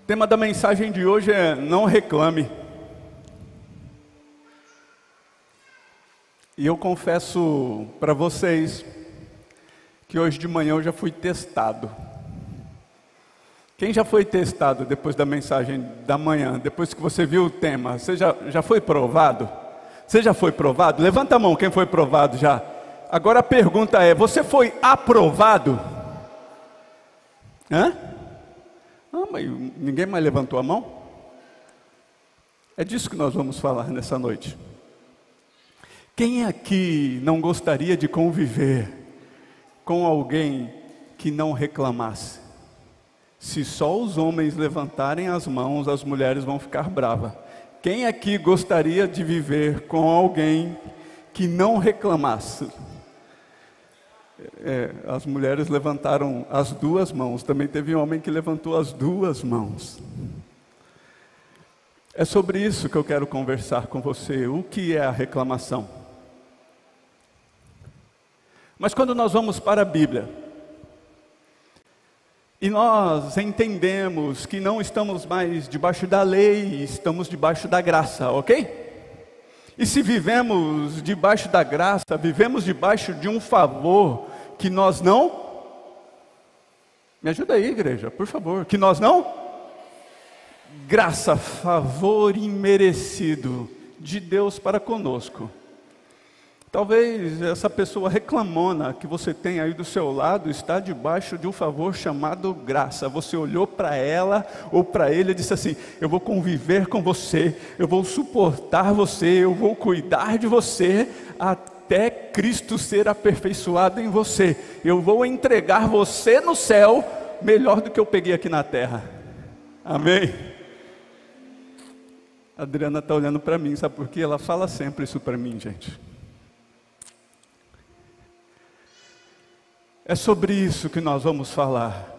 tema da mensagem de hoje é não reclame. E eu confesso para vocês que hoje de manhã eu já fui testado. Quem já foi testado depois da mensagem da manhã, depois que você viu o tema? Você já foi provado? Você já foi provado? Levanta a mão quem foi provado já. Agora a pergunta é, você foi aprovado? Hã? Mas ninguém mais levantou a mão? É disso que nós vamos falar nessa noite. Quem aqui não gostaria de conviver com alguém que não reclamasse? Se só os homens levantarem as mãos, as mulheres vão ficar bravas. Quem aqui gostaria de viver com alguém que não reclamasse? As mulheres levantaram as duas mãos. Também teve um homem que levantou as duas mãos. É sobre isso que eu quero conversar com você. O que é a reclamação? Mas quando nós vamos para a Bíblia e nós entendemos que não estamos mais debaixo da lei, estamos debaixo da graça, ok? E se vivemos debaixo da graça, vivemos debaixo de um favor que nós não... Me ajuda aí, igreja, por favor. Que nós não... Graça, favor imerecido de Deus para conosco. Talvez essa pessoa reclamona que você tem aí do seu lado está debaixo de um favor chamado graça. Você olhou para ela ou para ele e disse assim: eu vou conviver com você, eu vou suportar você, eu vou cuidar de você até Cristo ser aperfeiçoado em você. Eu vou entregar você no céu melhor do que eu peguei aqui na terra. Amém? A Adriana está olhando para mim, sabe por quê? Ela fala sempre isso para mim, gente. É sobre isso que nós vamos falar.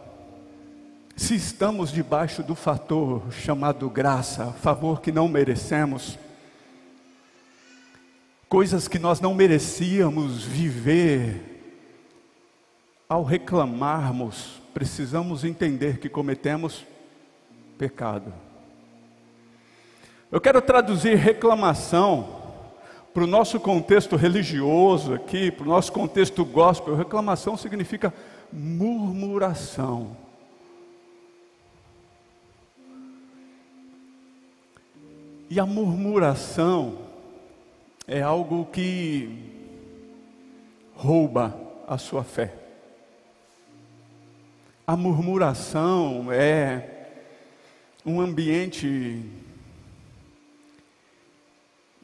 Se estamos debaixo do fator chamado graça, favor que não merecemos, coisas que nós não merecíamos viver, ao reclamarmos, precisamos entender que cometemos pecado. Eu quero traduzir reclamação para o nosso contexto religioso aqui, para o nosso contexto gospel. Reclamação significa murmuração. E a murmuração é algo que rouba a sua fé. A murmuração é um ambiente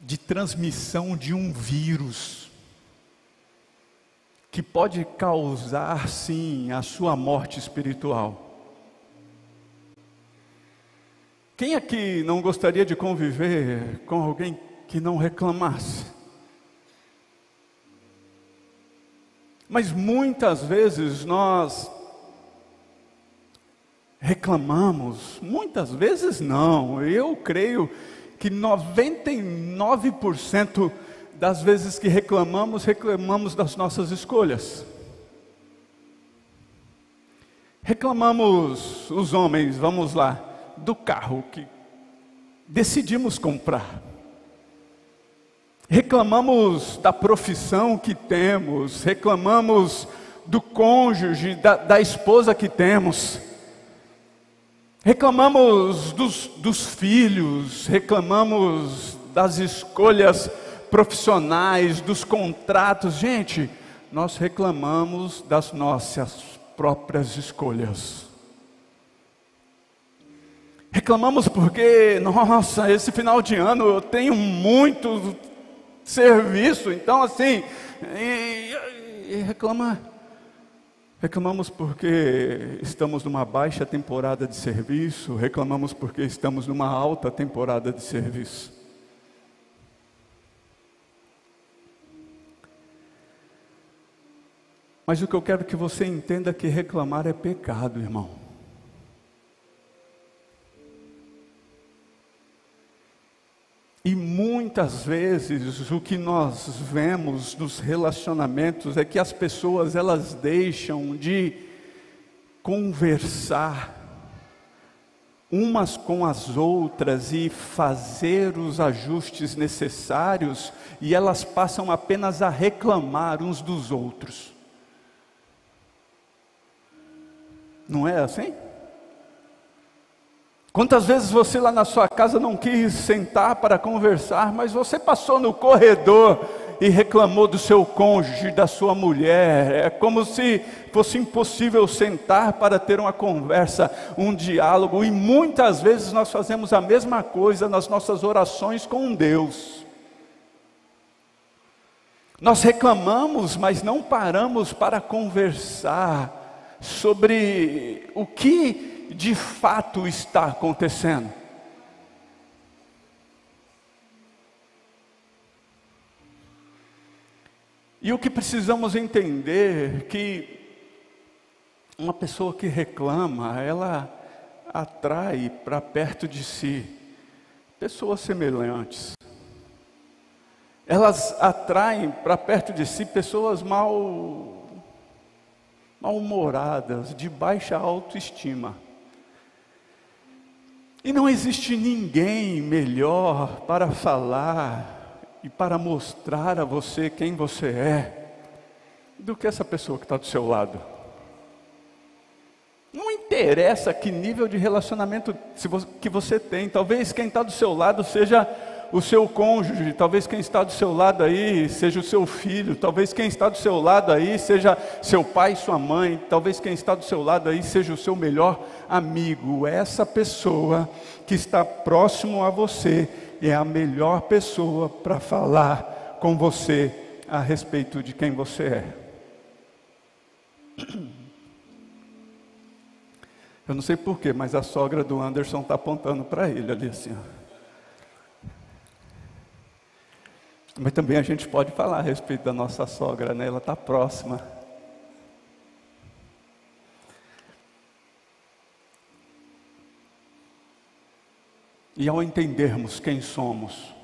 de transmissão de um vírus que pode causar, sim, a sua morte espiritual. Quem aqui não gostaria de conviver com alguém que não reclamasse? Mas muitas vezes nós reclamamos, muitas vezes não, eu creio que 99% das vezes que reclamamos das nossas escolhas. Reclamamos, os homens, vamos lá, do carro que decidimos comprar. Reclamamos da profissão que temos, reclamamos do cônjuge, da esposa que temos. Reclamamos dos filhos, reclamamos das escolhas profissionais, dos contratos. Gente, nós reclamamos das nossas próprias escolhas. Reclamamos porque, nossa, esse final de ano eu tenho muito serviço, então assim, reclamamos porque estamos numa baixa temporada de serviço, reclamamos porque estamos numa alta temporada de serviço. Mas o que eu quero que você entenda é que reclamar é pecado, irmão. E muitas vezes o que nós vemos nos relacionamentos é que as pessoas elas deixam de conversar umas com as outras e fazer os ajustes necessários, e elas passam apenas a reclamar uns dos outros. Não é assim? Quantas vezes você lá na sua casa não quis sentar para conversar, mas você passou no corredor e reclamou do seu cônjuge, da sua mulher? É como se fosse impossível sentar para ter uma conversa, um diálogo, e muitas vezes nós fazemos a mesma coisa nas nossas orações com Deus. Nós reclamamos, mas não paramos para conversar sobre o que de fato está acontecendo. E o que precisamos entender é que uma pessoa que reclama, ela atrai para perto de si pessoas semelhantes. Elas atraem para perto de si pessoas mal-humoradas, de baixa autoestima. E não existe ninguém melhor para falar e para mostrar a você quem você é, do que essa pessoa que está do seu lado. Não interessa que nível de relacionamento que você tem. Talvez quem está do seu lado seja o seu cônjuge, talvez quem está do seu lado aí seja o seu filho, talvez quem está do seu lado aí seja seu pai, sua mãe, talvez quem está do seu lado aí seja o seu melhor amigo. Essa pessoa que está próximo a você é a melhor pessoa para falar com você a respeito de quem você é. Eu não sei porquê, mas a sogra do Anderson está apontando para ele ali assim, ó. Mas também a gente pode falar a respeito da nossa sogra, né? Ela está próxima. E ao entendermos quem somos,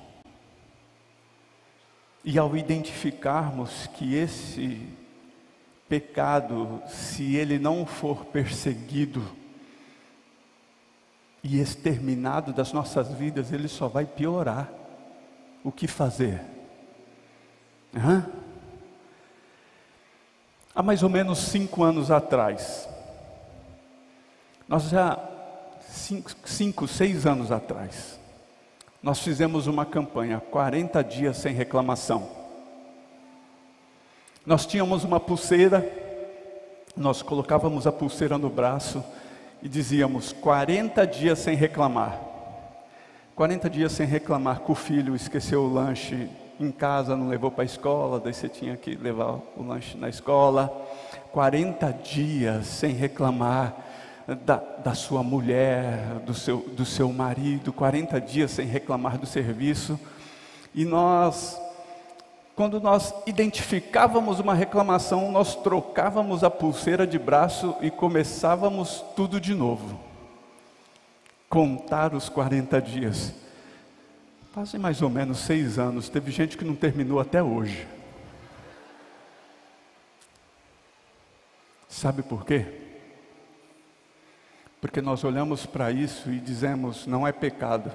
e ao identificarmos que esse pecado, se ele não for perseguido e exterminado das nossas vidas, ele só vai piorar. O que fazer? Há mais ou menos 5 anos atrás, nós já 5, 6 anos atrás, nós fizemos uma campanha, 40 dias sem reclamação. Nós tínhamos uma pulseira, nós colocávamos a pulseira no braço e dizíamos 40 dias sem reclamar. 40 dias sem reclamar que o filho esqueceu o lanche em casa, não levou para a escola, daí você tinha que levar o lanche na escola. 40 dias sem reclamar da sua mulher, do seu marido, 40 dias sem reclamar do serviço. E quando nós identificávamos uma reclamação, nós trocávamos a pulseira de braço e começávamos tudo de novo. Contar os 40 dias. Fazem mais ou menos 6 anos, teve gente que não terminou até hoje. Sabe por quê? Porque nós olhamos para isso e dizemos, não é pecado.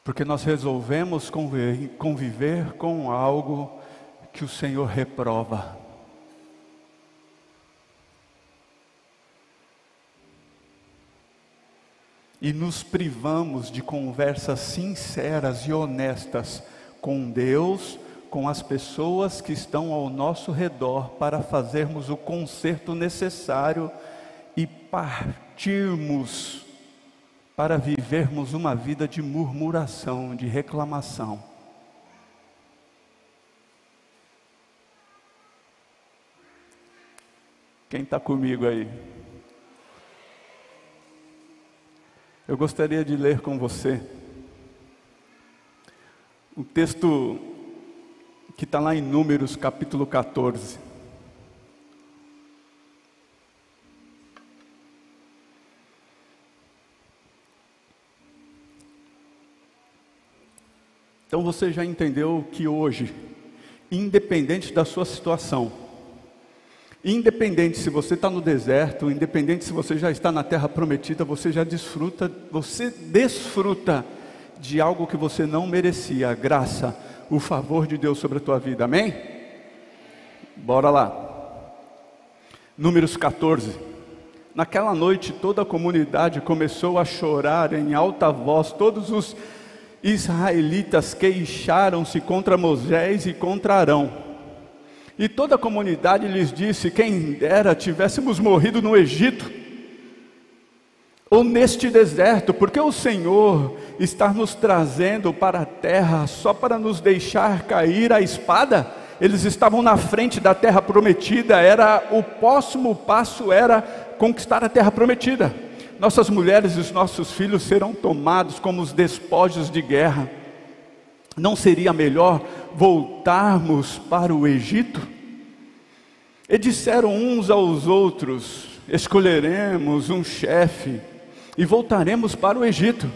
Porque nós resolvemos conviver com algo que o Senhor reprova. E nos privamos de conversas sinceras e honestas com Deus, com as pessoas que estão ao nosso redor, para fazermos o conserto necessário e partirmos para vivermos uma vida de murmuração, de reclamação. Quem está comigo aí? Eu gostaria de ler com você um texto que está lá em Números capítulo 14. Então você já entendeu que hoje, independente da sua situação, Independente se você está no deserto, independente se você já está na terra prometida, você desfruta de algo que você não merecia, a graça, o favor de Deus sobre a tua vida, amém? Bora lá. Números 14. Naquela noite toda a comunidade começou a chorar em alta voz, todos os israelitas queixaram-se contra Moisés e contra Arão. E toda a comunidade lhes disse: quem dera tivéssemos morrido no Egito, ou neste deserto, porque o Senhor está nos trazendo para a terra só para nos deixar cair a espada. Eles estavam na frente da terra prometida, o próximo passo era conquistar a terra prometida. Nossas mulheres e os nossos filhos serão tomados como os despojos de guerra. Não seria melhor voltarmos para o Egito? E disseram uns aos outros: escolheremos um chefe e voltaremos para o Egito.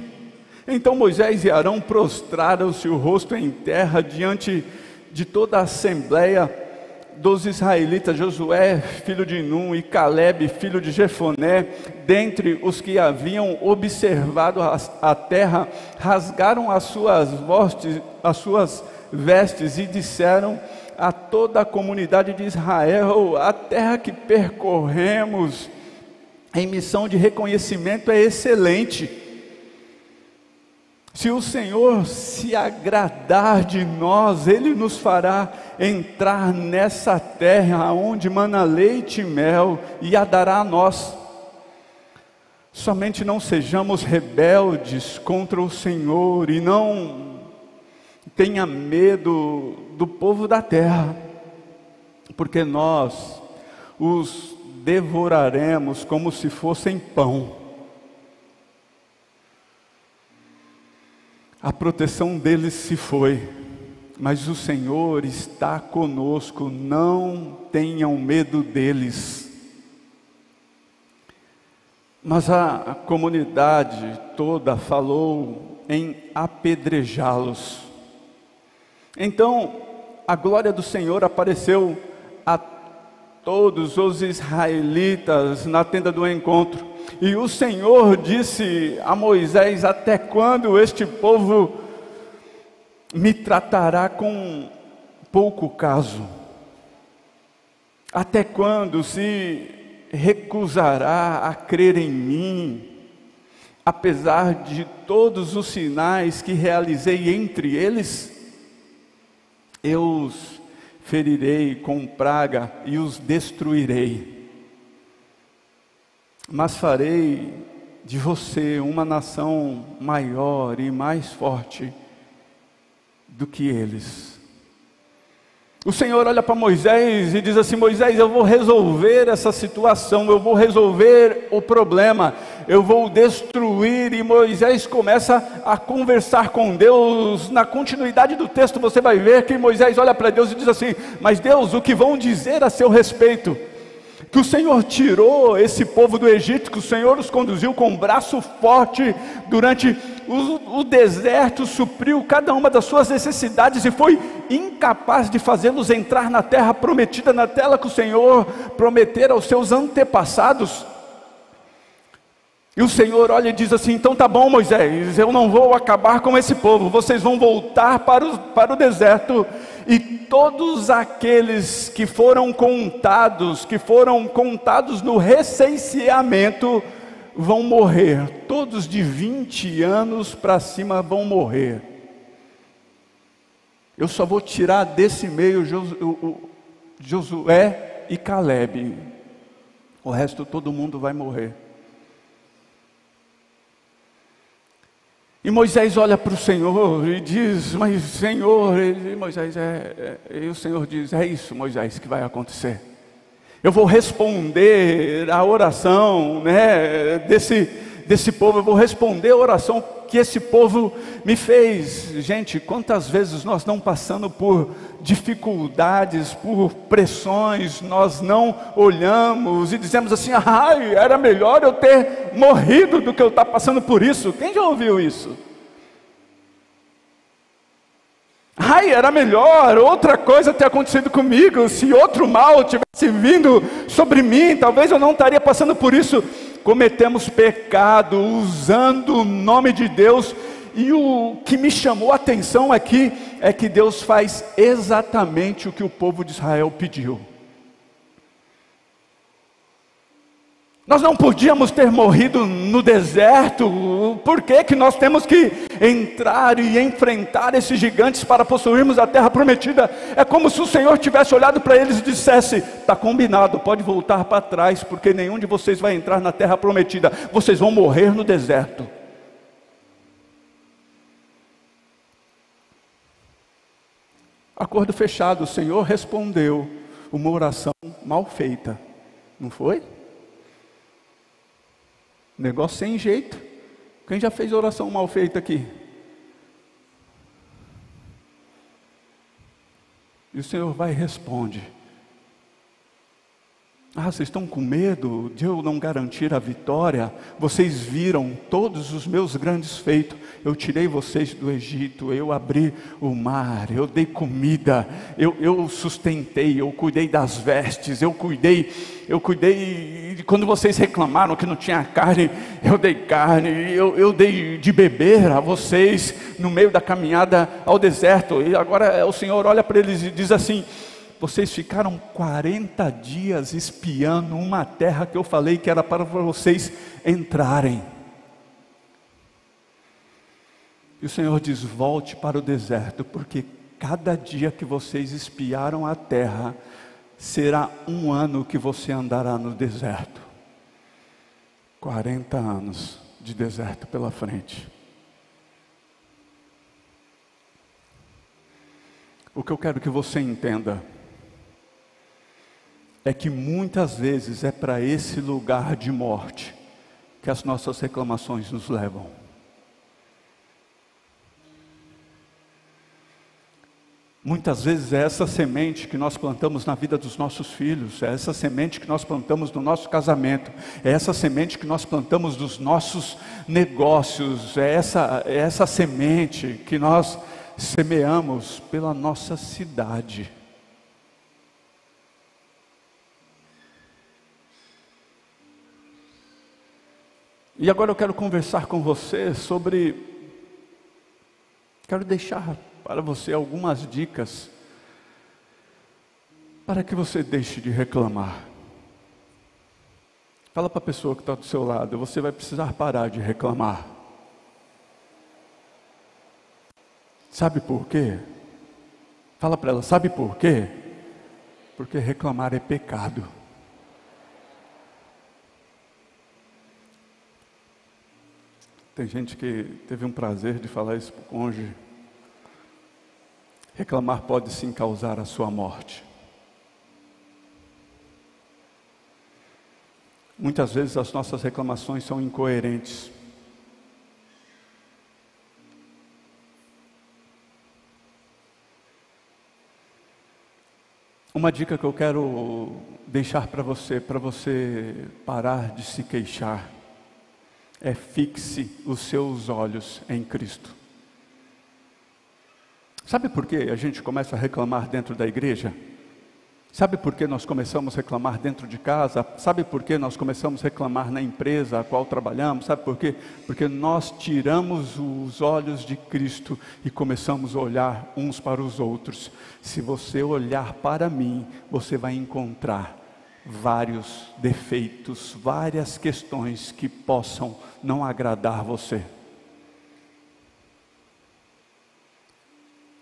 Então Moisés e Arão prostraram-se o rosto em terra diante de toda a assembleia dos israelitas. Josué, filho de Num, e Caleb, filho de Jefoné, dentre os que haviam observado a terra, rasgaram as suas vestes e disseram a toda a comunidade de Israel: a terra que percorremos em missão de reconhecimento é excelente. Se o Senhor se agradar de nós, Ele nos fará entrar nessa terra onde mana leite e mel, e a dará a nós. Somente não sejamos rebeldes contra o Senhor, e não tenha medo do povo da terra, porque nós os devoraremos como se fossem pão. A proteção deles se foi, mas o Senhor está conosco, não tenham medo deles. Mas a comunidade toda falou em apedrejá-los. Então a glória do Senhor apareceu a todos os israelitas na tenda do encontro. E o Senhor disse a Moisés: até quando este povo me tratará com pouco caso? Até quando se recusará a crer em mim, apesar de todos os sinais que realizei entre eles? Eu os ferirei com praga e os destruirei. Mas farei de você uma nação maior e mais forte do que eles. O Senhor olha para Moisés e diz assim: Moisés, eu vou resolver essa situação, eu vou resolver o problema, eu vou destruir. E Moisés começa a conversar com Deus. Na continuidade do texto você vai ver que Moisés olha para Deus e diz assim: mas Deus, o que vão dizer a seu respeito? Que o Senhor tirou esse povo do Egito, que o Senhor os conduziu com um braço forte durante o deserto, supriu cada uma das suas necessidades e foi incapaz de fazê-los entrar na terra prometida, na terra que o Senhor prometera aos seus antepassados. E o Senhor olha e diz assim: então tá bom, Moisés, eu não vou acabar com esse povo, vocês vão voltar para o deserto, e todos aqueles que foram contados no recenseamento, vão morrer. Todos de 20 anos para cima vão morrer. Eu só vou tirar desse meio Josué e Caleb, o resto todo mundo vai morrer. E Moisés olha para o Senhor e diz: mas Senhor, e Moisés e o Senhor diz: é isso, Moisés, que vai acontecer. Eu vou responder a oração, desse povo, eu vou responder a oração que esse povo me fez. Gente, quantas vezes nós não passando por dificuldades, por pressões, nós não olhamos e dizemos assim: ai, era melhor eu ter morrido do que eu estar passando por isso. Quem já ouviu isso? Ai, ai, era melhor outra coisa ter acontecido comigo, se outro mal tivesse vindo sobre mim, talvez eu não estaria passando por isso. Cometemos pecado usando o nome de Deus, e o que me chamou a atenção aqui é que Deus faz exatamente o que o povo de Israel pediu. Nós não podíamos ter morrido no deserto. Por que que nós temos que entrar e enfrentar esses gigantes para possuirmos a terra prometida? É como se o Senhor tivesse olhado para eles e dissesse: está combinado, pode voltar para trás, porque nenhum de vocês vai entrar na terra prometida, vocês vão morrer no deserto. Acordo fechado. O Senhor respondeu uma oração mal feita, não foi? Negócio sem jeito. Quem já fez oração mal feita aqui? E o Senhor vai e responde: ah, vocês estão com medo de eu não garantir a vitória? Vocês viram todos os meus grandes feitos. Eu tirei vocês do Egito, eu abri o mar, eu dei comida, eu sustentei, eu cuidei das vestes, eu cuidei, quando vocês reclamaram que não tinha carne, eu dei carne, eu dei de beber a vocês no meio da caminhada ao deserto. E agora o Senhor olha para eles e diz assim: vocês ficaram 40 dias espiando uma terra que eu falei que era para vocês entrarem. E o Senhor diz: volte para o deserto, porque cada dia que vocês espiaram a terra, será um ano que você andará no deserto. 40 anos de deserto pela frente. O que eu quero que você entenda é que muitas vezes é para esse lugar de morte que as nossas reclamações nos levam. Muitas vezes é essa semente que nós plantamos na vida dos nossos filhos, é essa semente que nós plantamos no nosso casamento, é essa semente que nós plantamos nos nossos negócios, é essa semente que nós semeamos pela nossa cidade. E agora eu quero conversar com você quero deixar para você algumas dicas para que você deixe de reclamar. Fala para a pessoa que está do seu lado: você vai precisar parar de reclamar. Sabe por quê? Fala para ela: sabe por quê? Porque reclamar é pecado. Tem gente que teve um prazer de falar isso para o cônjuge. Reclamar pode sim causar a sua morte. Muitas vezes as nossas reclamações são incoerentes. Uma dica que eu quero deixar para você parar de se queixar, é: fixe os seus olhos em Cristo. Sabe por que a gente começa a reclamar dentro da igreja? Sabe por que nós começamos a reclamar dentro de casa? Sabe por que nós começamos a reclamar na empresa a qual trabalhamos? Sabe por quê? Porque nós tiramos os olhos de Cristo e começamos a olhar uns para os outros. Se você olhar para mim, você vai encontrar vários defeitos, várias questões que possam não agradar você.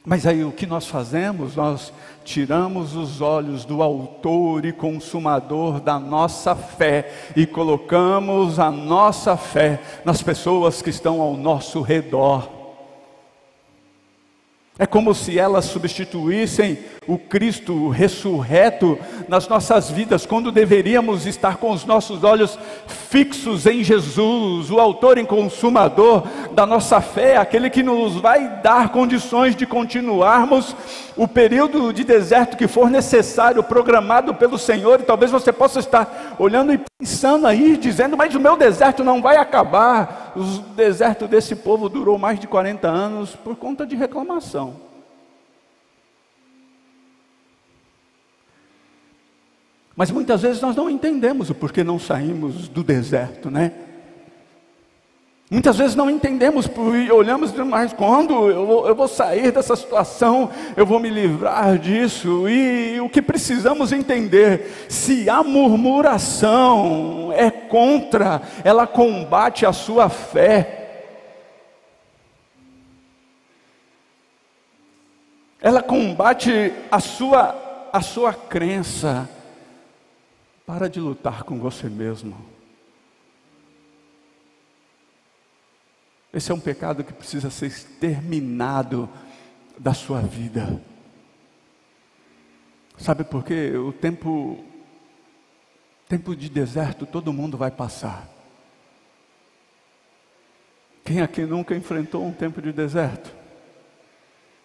Mas aí o que nós fazemos? Nós tiramos os olhos do autor e consumador da nossa fé e colocamos a nossa fé nas pessoas que estão ao nosso redor. É como se elas substituíssem o Cristo ressurreto nas nossas vidas, quando deveríamos estar com os nossos olhos fixos em Jesus, o autor e consumador da nossa fé, aquele que nos vai dar condições de continuarmos o período de deserto que for necessário, programado pelo Senhor. E talvez você possa estar olhando e pensando aí, dizendo: mas o meu deserto não vai acabar. O deserto desse povo durou mais de 40 anos por conta de reclamação. Mas muitas vezes nós não entendemos o porquê não saímos do deserto, né? Muitas vezes não entendemos, e olhamos, mas quando eu vou sair dessa situação, eu vou me livrar disso. E o que precisamos entender, se a murmuração é contra, ela combate a sua fé. Ela combate a sua crença. Para de lutar com você mesmo. Esse é um pecado que precisa ser exterminado da sua vida. Sabe por quê? O tempo de deserto todo mundo vai passar. Quem aqui nunca enfrentou um tempo de deserto?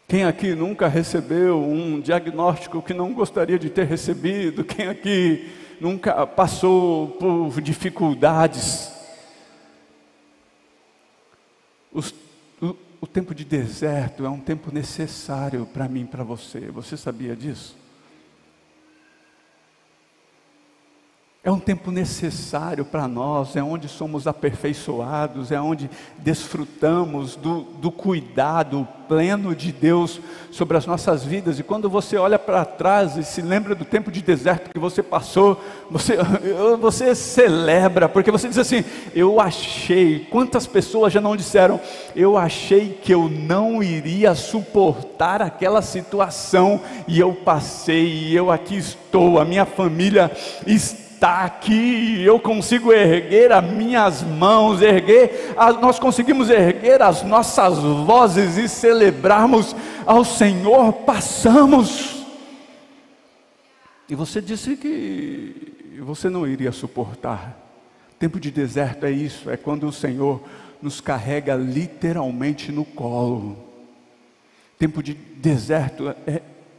Quem aqui nunca recebeu um diagnóstico que não gostaria de ter recebido? Quem aqui nunca passou por dificuldades? O tempo de deserto é um tempo necessário para mim e para você. Você sabia disso? É um tempo necessário para nós, é onde somos aperfeiçoados, é onde desfrutamos do cuidado pleno de Deus sobre as nossas vidas. E quando você olha para trás e se lembra do tempo de deserto que você passou, você celebra, porque você diz assim: eu achei, quantas pessoas já não disseram, eu achei que eu não iria suportar aquela situação, e eu passei, e eu aqui estou, a minha família está aqui, eu consigo erguer as minhas mãos, nós conseguimos erguer as nossas vozes e celebrarmos ao Senhor. Passamos. E você disse que você não iria suportar. Tempo de deserto é isso, é quando o Senhor nos carrega literalmente no colo. Tempo de deserto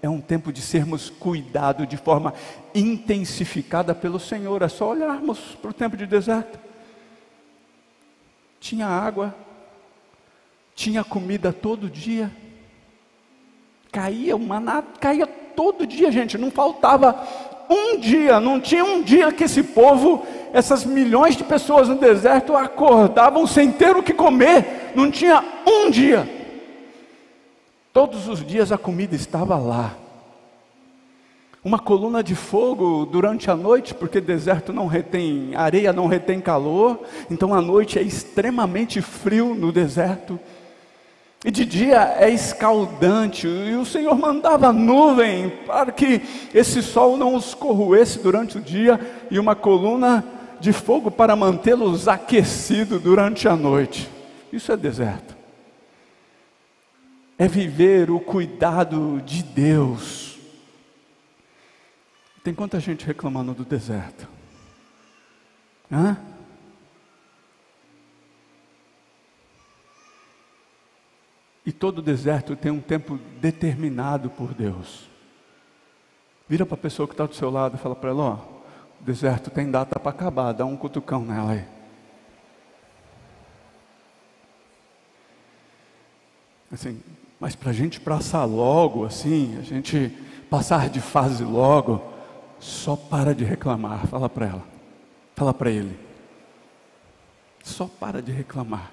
é um tempo de sermos cuidados de forma intensificada pelo Senhor. É só olharmos para o tempo de deserto. Tinha água, tinha comida todo dia, caía o maná, caía todo dia, gente, não faltava um dia, não tinha um dia que esse povo, essas milhões de pessoas no deserto acordavam sem ter o que comer, não tinha um dia. Todos os dias a comida estava lá. Uma coluna de fogo durante a noite, porque deserto não retém, areia não retém calor, então a noite é extremamente frio no deserto. E de dia é escaldante, e o Senhor mandava nuvem para que esse sol não os corroesse durante o dia, e uma coluna de fogo para mantê-los aquecidos durante a noite. Isso é deserto. É viver o cuidado de Deus. Tem quanta gente reclamando do deserto? Hã? E todo deserto tem um tempo determinado por Deus. Vira para a pessoa que está do seu lado e fala para ela: ó, o deserto tem data para acabar, dá um cutucão nela aí. Assim, mas para a gente passar logo, assim, a gente passar de fase logo, só para de reclamar. Fala para ela, fala para ele, só para de reclamar,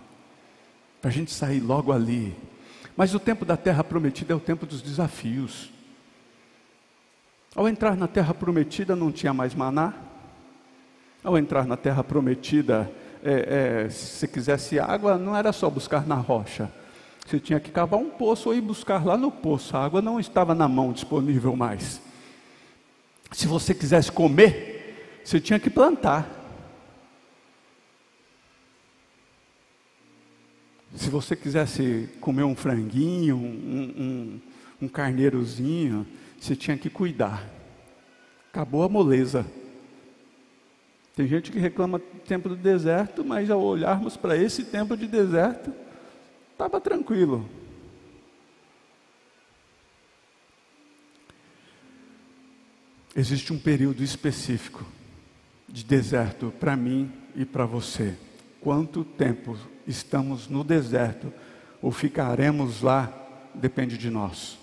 para a gente sair logo ali. Mas o tempo da terra prometida é o tempo dos desafios. Ao entrar na terra prometida não tinha mais maná. Ao entrar na terra prometida, se você quisesse água, não era só buscar na rocha. Você tinha que cavar um poço ou ir buscar lá no poço. A água não estava na mão disponível mais. Se você quisesse comer, você tinha que plantar. Se você quisesse comer um franguinho, um carneirozinho, você tinha que cuidar. Acabou a moleza. Tem gente que reclama do tempo do deserto, mas ao olharmos para esse tempo de deserto, estava tranquilo. Existe um período específico de deserto para mim e para você. Quanto tempo estamos no deserto ou ficaremos lá, depende de nós.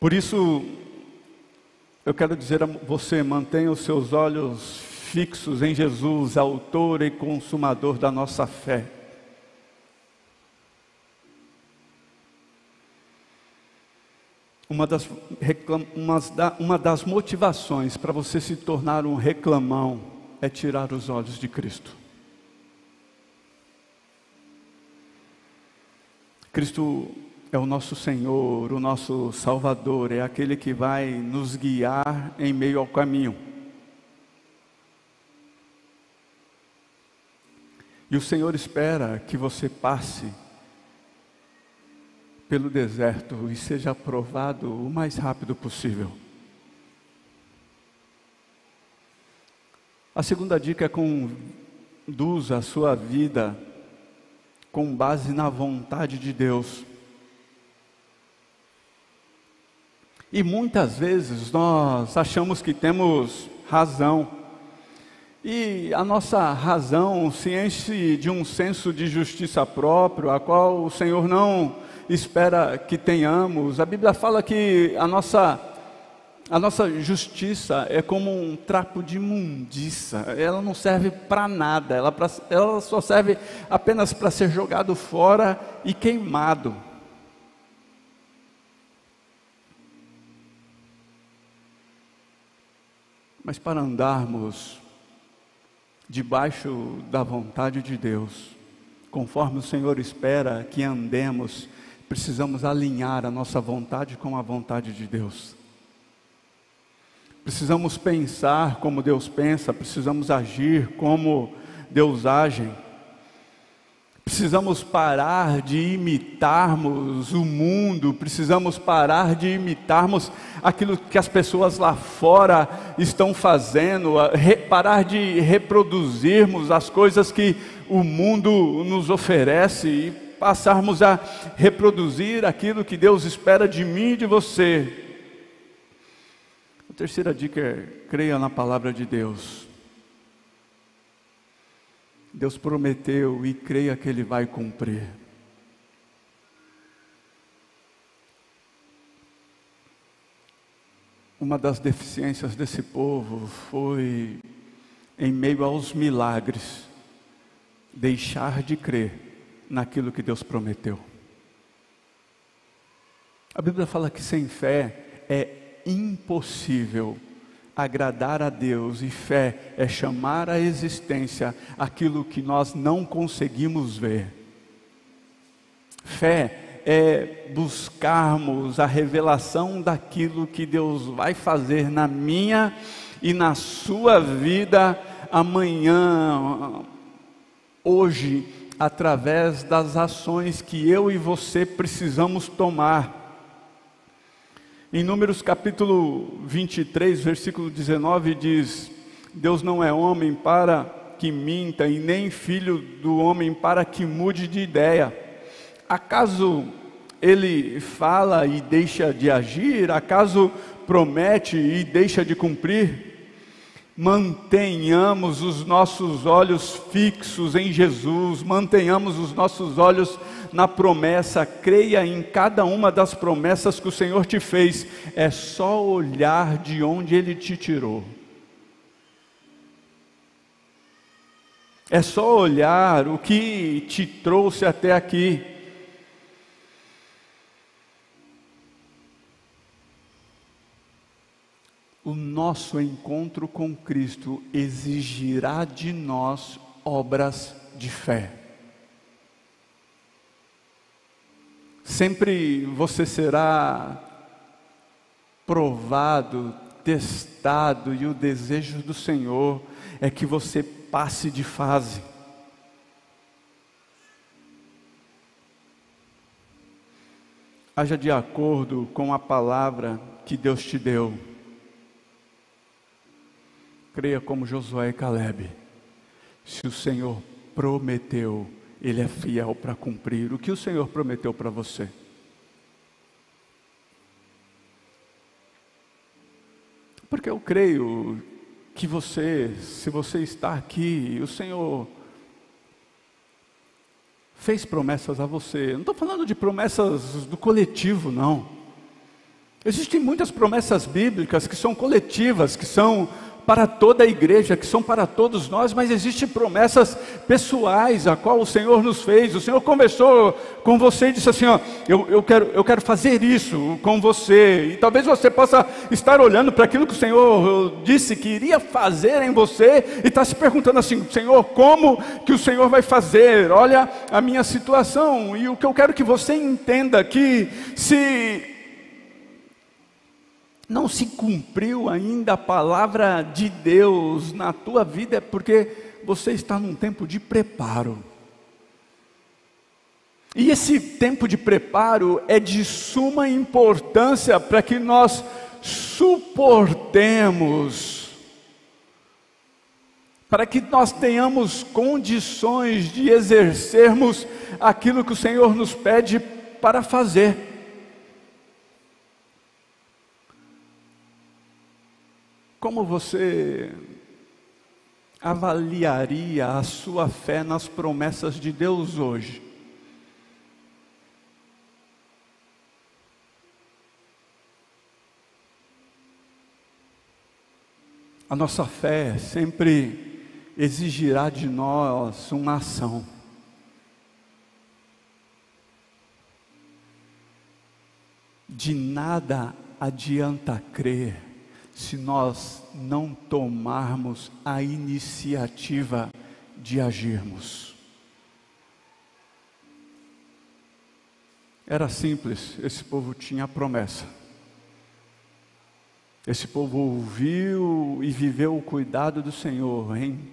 Por isso, eu quero dizer a você, mantenha os seus olhos fixos em Jesus, autor e consumador da nossa fé. Uma das motivações para você se tornar um reclamão é tirar os olhos de Cristo. Cristo é o nosso Senhor, o nosso Salvador, é aquele que vai nos guiar em meio ao caminho. E o Senhor espera que você passe pelo deserto e seja aprovado o mais rápido possível. A segunda dica é: conduza a sua vida com base na vontade de Deus. E muitas vezes nós achamos que temos razão, e a nossa razão se enche de um senso de justiça próprio, a qual o Senhor não espera que tenhamos. A Bíblia fala que a nossa justiça é como um trapo de imundícia, ela não serve para nada, ela só serve apenas para ser jogado fora e queimado. Mas para andarmos debaixo da vontade de Deus, conforme o Senhor espera que andemos, precisamos alinhar a nossa vontade com a vontade de Deus. Precisamos pensar como Deus pensa, precisamos agir como Deus age. Precisamos parar de imitarmos o mundo, precisamos parar de imitarmos aquilo que as pessoas lá fora estão fazendo, parar de reproduzirmos as coisas que o mundo nos oferece e passarmos a reproduzir aquilo que Deus espera de mim e de você. A terceira dica é: creia na palavra de Deus. Deus prometeu e creia que Ele vai cumprir. Uma das deficiências desse povo foi, em meio aos milagres, deixar de crer naquilo que Deus prometeu. A Bíblia fala que sem fé é impossível agradar a Deus, e fé é chamar à existência aquilo que nós não conseguimos ver. Fé é buscarmos a revelação daquilo que Deus vai fazer na minha e na sua vida amanhã, hoje, através das ações que eu e você precisamos tomar. Em Números capítulo 23, versículo 19 diz: Deus não é homem para que minta, e nem filho do homem para que mude de ideia. Acaso Ele fala e deixa de agir? Acaso promete e deixa de cumprir? Mantenhamos os nossos olhos fixos em Jesus, mantenhamos os nossos olhos na promessa, creia em cada uma das promessas que o Senhor te fez. É só olhar de onde Ele te tirou. É só olhar o que te trouxe até aqui. O nosso encontro com Cristo exigirá de nós obras de fé. Sempre você será provado, testado, e o desejo do Senhor é que você passe de fase. Haja de acordo com a palavra que Deus te deu. Creia como Josué e Calebe. Se o Senhor prometeu, Ele é fiel para cumprir. O que o Senhor prometeu para você? Porque eu creio que se você está aqui, o Senhor fez promessas a você. Não estou falando de promessas do coletivo, não. Existem muitas promessas bíblicas que são coletivas, que são para toda a igreja, que são para todos nós, mas existem promessas pessoais, a qual o Senhor nos fez. O Senhor conversou com você e disse assim, ó, eu quero fazer isso com você, e talvez você possa estar olhando para aquilo que o Senhor disse que iria fazer em você, e está se perguntando assim, Senhor, como que o Senhor vai fazer? Olha a minha situação, e o que eu quero que você entenda, que se não se cumpriu ainda a palavra de Deus na tua vida, é porque você está num tempo de preparo. E esse tempo de preparo é de suma importância para que nós suportemos, para que nós tenhamos condições de exercermos aquilo que o Senhor nos pede para fazer. Como você avaliaria a sua fé nas promessas de Deus hoje? A nossa fé sempre exigirá de nós uma ação. De nada adianta crer se nós não tomarmos a iniciativa de agirmos. Era simples, esse povo tinha a promessa. Esse povo ouviu e viveu o cuidado do Senhor em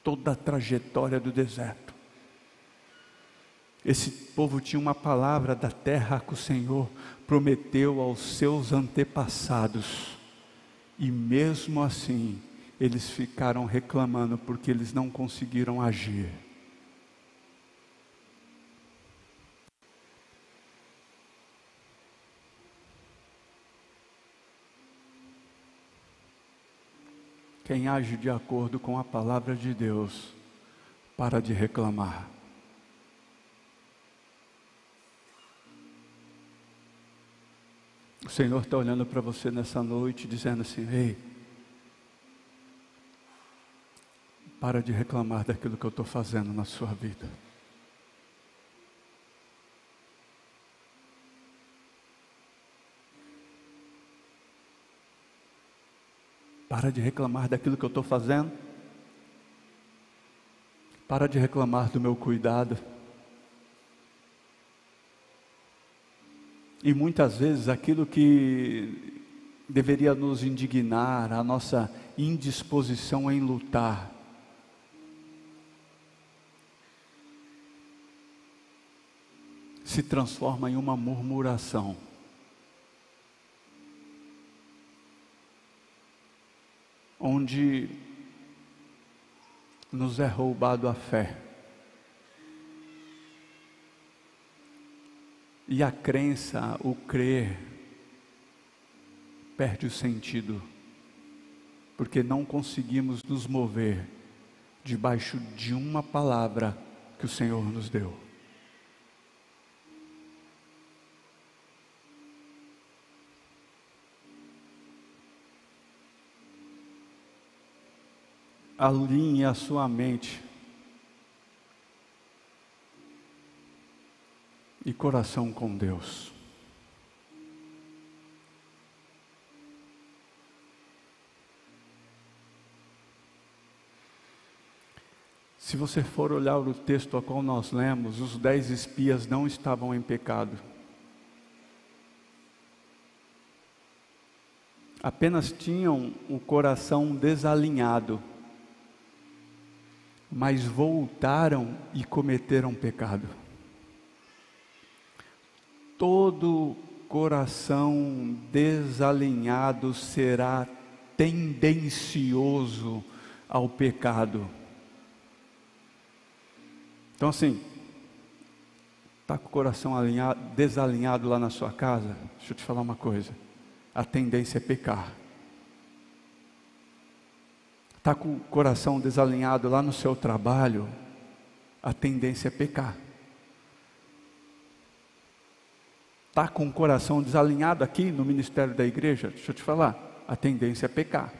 toda a trajetória do deserto. Esse povo tinha uma palavra da terra que o Senhor prometeu aos seus antepassados, e mesmo assim, eles ficaram reclamando porque eles não conseguiram agir. Quem age de acordo com a palavra de Deus, para de reclamar. O Senhor está olhando para você nessa noite, dizendo assim, ei, para de reclamar daquilo que eu estou fazendo na sua vida. Para de reclamar daquilo que eu estou fazendo. Para de reclamar do meu cuidado. E muitas vezes aquilo que deveria nos indignar, a nossa indisposição em lutar, se transforma em uma murmuração. Onde nos é roubado a fé. E a crença, o crer, perde o sentido, porque não conseguimos nos mover debaixo de uma palavra que o Senhor nos deu. Alinhe a sua mente e coração com Deus. Se você for olhar o texto a qual nós lemos, os 10 espias não estavam em pecado. Apenas tinham o coração desalinhado, mas voltaram e cometeram pecado. Todo coração desalinhado será tendencioso ao pecado. Então assim, está com o coração desalinhado lá na sua casa? Deixa eu te falar uma coisa, a tendência é pecar. Está com o coração desalinhado lá no seu trabalho, a tendência é pecar. está com o coração desalinhado aqui no ministério da igreja, deixa eu te falar, a tendência é pecar.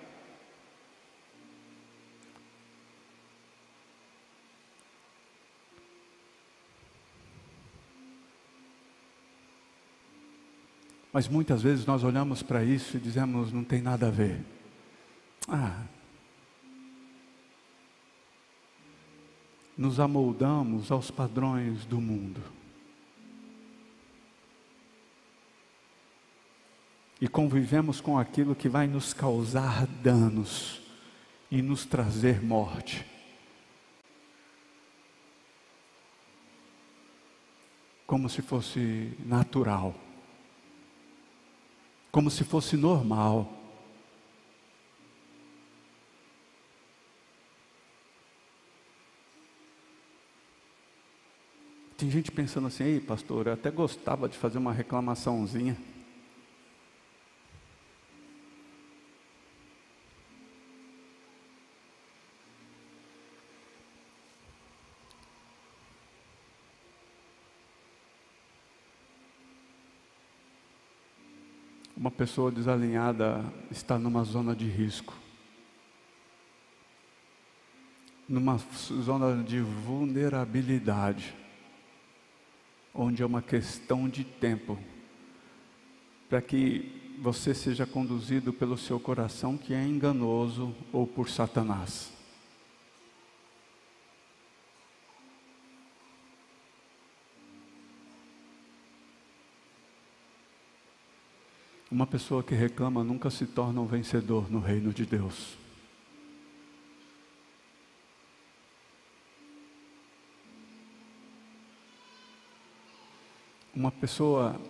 Mas muitas vezes nós olhamos para isso e dizemos, não tem nada a ver. Nos amoldamos aos padrões do mundo. E convivemos com aquilo que vai nos causar danos e nos trazer morte. Como se fosse natural. Como se fosse normal. Tem gente pensando assim, ei pastor, eu até gostava de fazer uma reclamaçãozinha. Uma pessoa desalinhada está numa zona de risco, numa zona de vulnerabilidade, onde é uma questão de tempo, para que você seja conduzido pelo seu coração que é enganoso ou por Satanás. Uma pessoa que reclama nunca se torna um vencedor no reino de Deus. Uma pessoa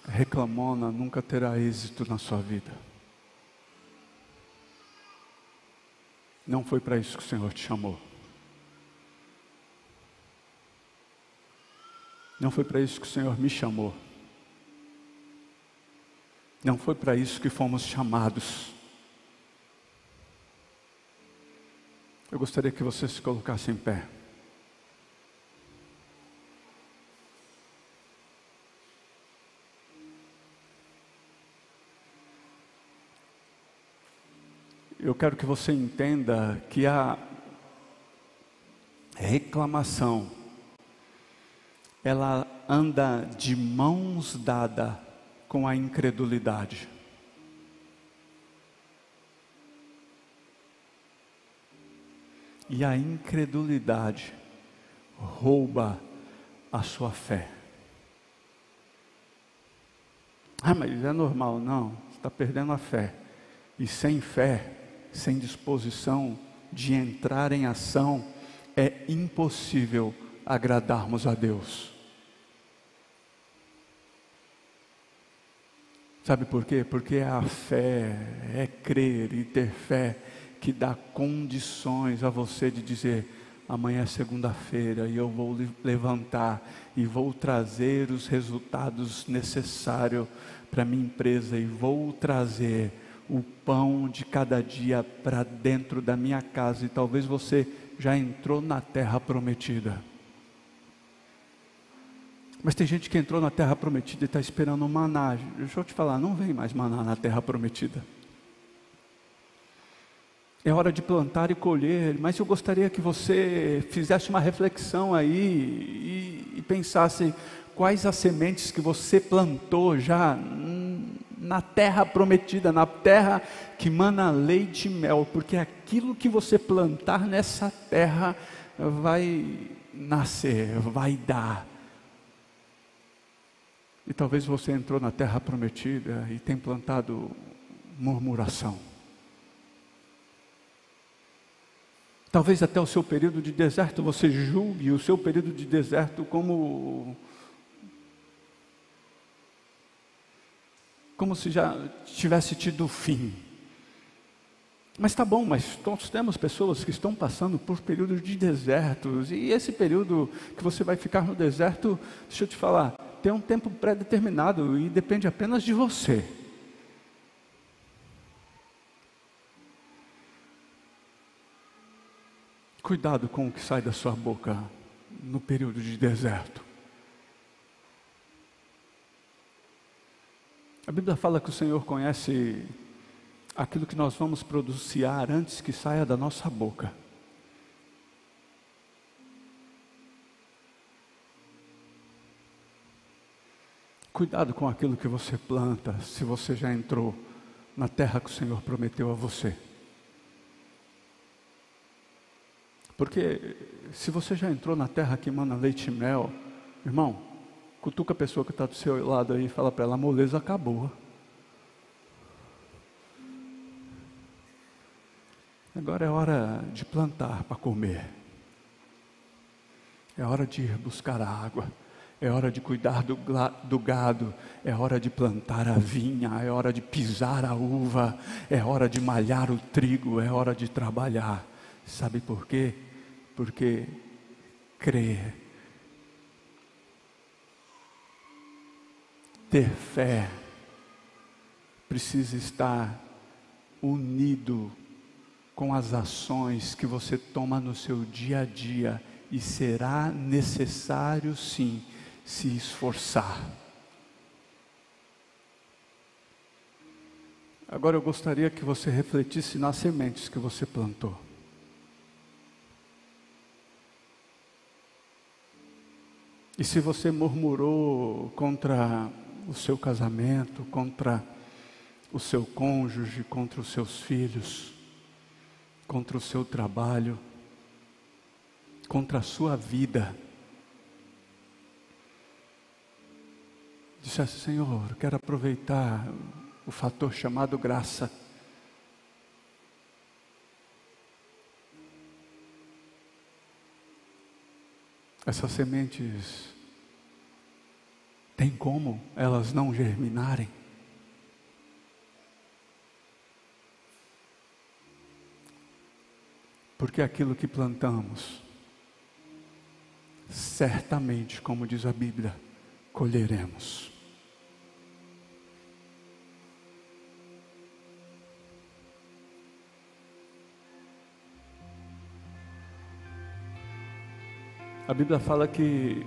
reclamona nunca terá êxito na sua vida. Não foi para isso que o Senhor te chamou. Não foi para isso que o Senhor me chamou. Não foi para isso que fomos chamados. Eu gostaria que você se colocasse em pé. Eu quero que você entenda que a reclamação, ela anda de mãos dadas com a incredulidade. E a incredulidade rouba a sua fé. Mas é normal. Não, você está perdendo a fé. E sem fé, sem disposição de entrar em ação, é impossível agradarmos a Deus. Sabe por quê? Porque a fé é crer e ter fé que dá condições a você de dizer, amanhã é segunda-feira e eu vou levantar e vou trazer os resultados necessários para a minha empresa e vou trazer o pão de cada dia para dentro da minha casa. E talvez você já entrou na terra prometida. Mas tem gente que entrou na terra prometida e está esperando um maná. Deixa eu te falar, não vem mais maná na terra prometida. É hora de plantar e colher, mas eu gostaria que você fizesse uma reflexão aí e pensasse quais as sementes que você plantou já na terra prometida, na terra que mana leite e mel, porque aquilo que você plantar nessa terra vai nascer, vai dar. E talvez você entrou na terra prometida e tem plantado murmuração. Talvez até o seu período de deserto você julgue o seu período de deserto como se já tivesse tido fim. Mas tá bom, mas nós temos pessoas que estão passando por períodos de desertos, e esse período que você vai ficar no deserto, deixa eu te falar, tem um tempo pré-determinado e depende apenas de você. Cuidado com o que sai da sua boca no período de deserto. A Bíblia fala que o Senhor conhece aquilo que nós vamos pronunciar antes que saia da nossa boca. Cuidado com aquilo que você planta, se você já entrou na terra que o Senhor prometeu a você. Porque se você já entrou na terra que emana leite e mel, irmão, cutuca a pessoa que está do seu lado aí e fala para ela: a moleza acabou. Agora é hora de plantar para comer. É hora de ir buscar a água. É hora de cuidar do gado. É hora de plantar a vinha. É hora de pisar a uva. É hora de malhar o trigo. É hora de trabalhar. Sabe por quê? Porque crer, ter fé, precisa estar unido com as ações que você toma no seu dia a dia, e será necessário sim se esforçar. Agora eu gostaria que você refletisse nas sementes que você plantou. E se você murmurou contra o seu casamento, contra o seu cônjuge, contra os seus filhos, contra o seu trabalho, contra a sua vida, dissesse: Senhor, quero aproveitar o fator chamado graça. Essas sementes, tem como elas não germinarem? Porque aquilo que plantamos, certamente, como diz a Bíblia, colheremos. A Bíblia fala que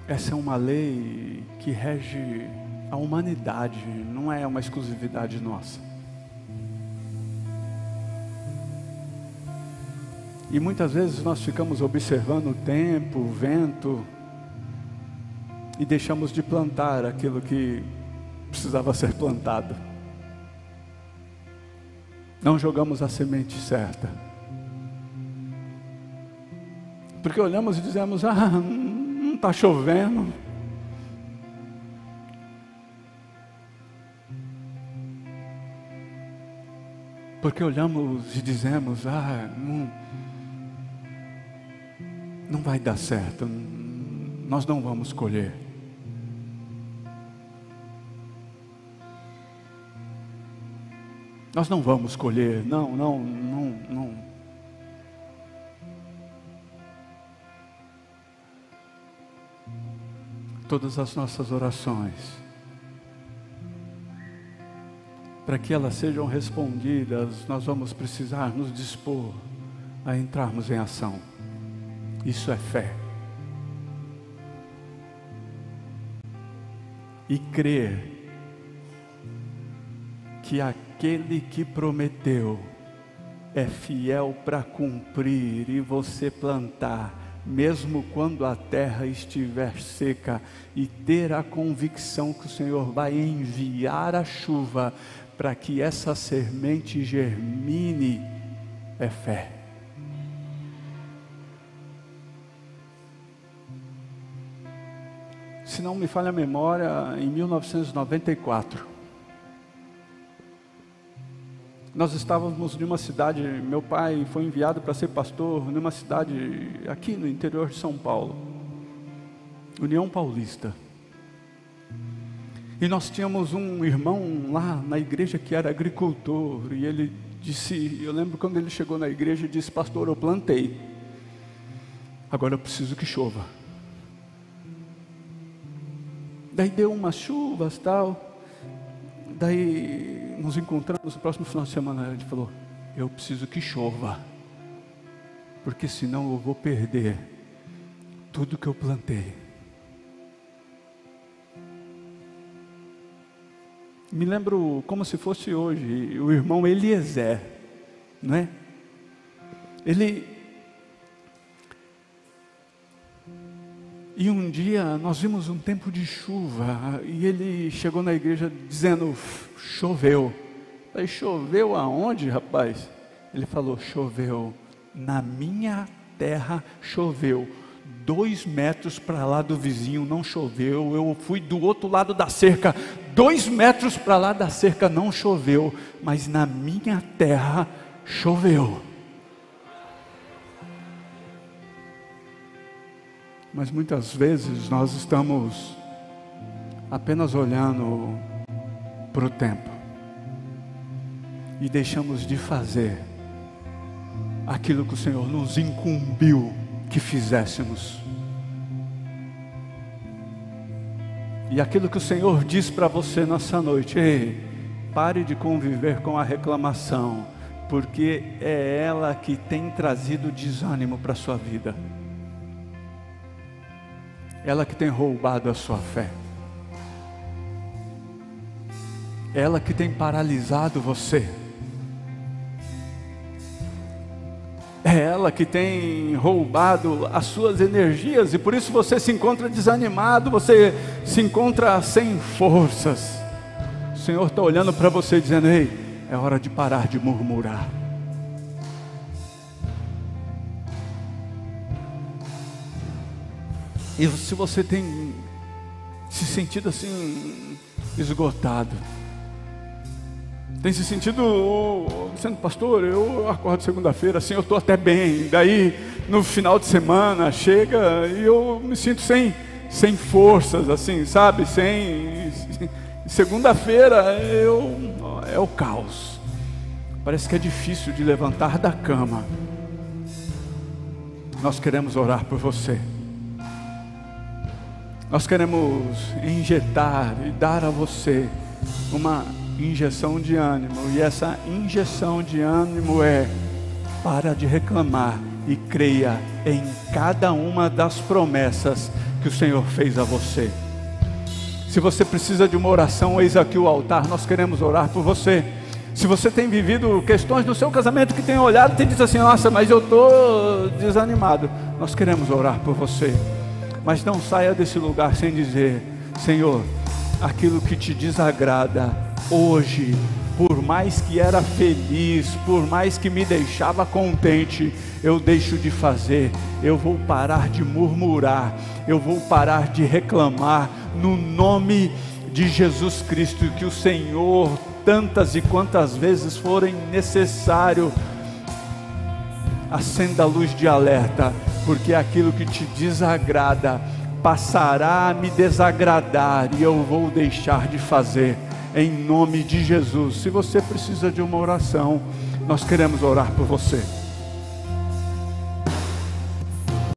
essa é uma lei que rege a humanidade, não é uma exclusividade nossa. E muitas vezes nós ficamos observando o tempo, o vento, e deixamos de plantar aquilo que precisava ser plantado. Não jogamos a semente certa. Porque olhamos e dizemos: não está chovendo. Porque olhamos e dizemos: não vai dar certo, nós não vamos colher. Nós não vamos colher, não. Todas as nossas orações, para que elas sejam respondidas, nós vamos precisar nos dispor a entrarmos em ação. Isso é fé. E crer que aquele que prometeu é fiel para cumprir, e você plantar, mesmo quando a terra estiver seca, e ter a convicção que o Senhor vai enviar a chuva para que essa semente germine, é fé. Se não me falha a memória, em 1994, nós estávamos numa cidade, meu pai foi enviado para ser pastor numa cidade aqui no interior de São Paulo, União Paulista. E nós tínhamos um irmão lá na igreja que era agricultor, e ele disse, eu lembro quando ele chegou na igreja e disse: pastor, eu plantei, agora eu preciso que chova. Daí deu umas chuvas tal, daí nos encontramos no próximo final de semana. Ele falou: eu preciso que chova, porque senão eu vou perder tudo que eu plantei. Me lembro como se fosse hoje, o irmão Eliezer, não é? E um dia nós vimos um tempo de chuva, e ele chegou na igreja dizendo, choveu. Aí, choveu aonde, rapaz? Ele falou, choveu, na minha terra choveu. 2 metros para lá do vizinho não choveu, eu fui do outro lado da cerca, 2 metros para lá da cerca não choveu, mas na minha terra choveu. Mas muitas vezes nós estamos apenas olhando para o tempo e deixamos de fazer aquilo que o Senhor nos incumbiu que fizéssemos. E aquilo que o Senhor diz para você nessa noite: ei, pare de conviver com a reclamação, porque é ela que tem trazido desânimo para a sua vida. Ela que tem roubado a sua fé. Ela que tem paralisado você. É ela que tem roubado as suas energias, e por isso você se encontra desanimado, você se encontra sem forças. O Senhor está olhando para você dizendo: ei, é hora de parar de murmurar. E se você tem se sentido assim, esgotado, tem se sentido dizendo: pastor, eu acordo segunda-feira assim, eu estou até bem, daí no final de semana chega e eu me sinto sem forças, assim, sabe, segunda-feira é o caos, parece que é difícil de levantar da cama. Nós queremos orar por você. Nós queremos injetar e dar a você uma injeção de ânimo, e essa injeção de ânimo é: para de reclamar e creia em cada uma das promessas que o Senhor fez a você. Se você precisa de uma oração, eis aqui o altar, nós queremos orar por você. Se você tem vivido questões no seu casamento que tem olhado e tem dito assim: nossa, mas eu estou desanimado, nós queremos orar por você. Mas não saia desse lugar sem dizer: Senhor, aquilo que te desagrada hoje, por mais que era feliz, por mais que me deixava contente, eu deixo de fazer. Eu vou parar de murmurar, eu vou parar de reclamar, no nome de Jesus Cristo. E que o Senhor, tantas e quantas vezes forem necessário, acenda a luz de alerta, porque aquilo que te desagrada passará a me desagradar, e eu vou deixar de fazer, em nome de Jesus. Se você precisa de uma oração, nós queremos orar por você.